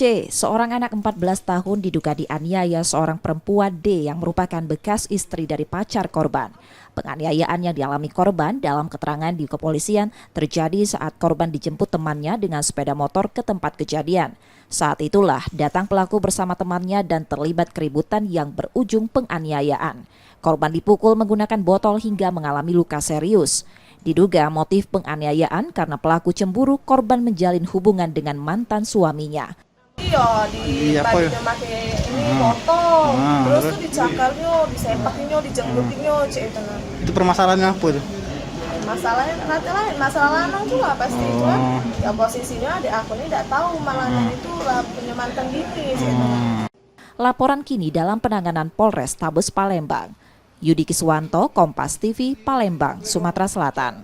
C, seorang anak 14 tahun diduga dianiaya seorang perempuan D yang merupakan bekas istri dari pacar korban. Penganiayaan yang dialami korban dalam keterangan di kepolisian terjadi saat korban dijemput temannya dengan sepeda motor ke tempat kejadian. Saat itulah datang pelaku bersama temannya dan terlibat keributan yang berujung penganiayaan. Korban dipukul menggunakan botol hingga mengalami luka serius. Diduga motif penganiayaan karena pelaku cemburu korban menjalin hubungan dengan mantan suaminya. Iya, bajunya pakai ini potong, terus tuh dicakalnya, disepaknya, dijenggutinnya, itu. Itu permasalahannya apa itu? Masalahnya lain, masalah lanang juga pasti itu kan. Ya posisinya di aku ini tidak tahu malah itu lah punya mantan gini, itu. Laporan kini dalam penanganan Polres Tabes Palembang. Yudi Kiswanto, Kompas TV, Palembang, Sumatera Selatan.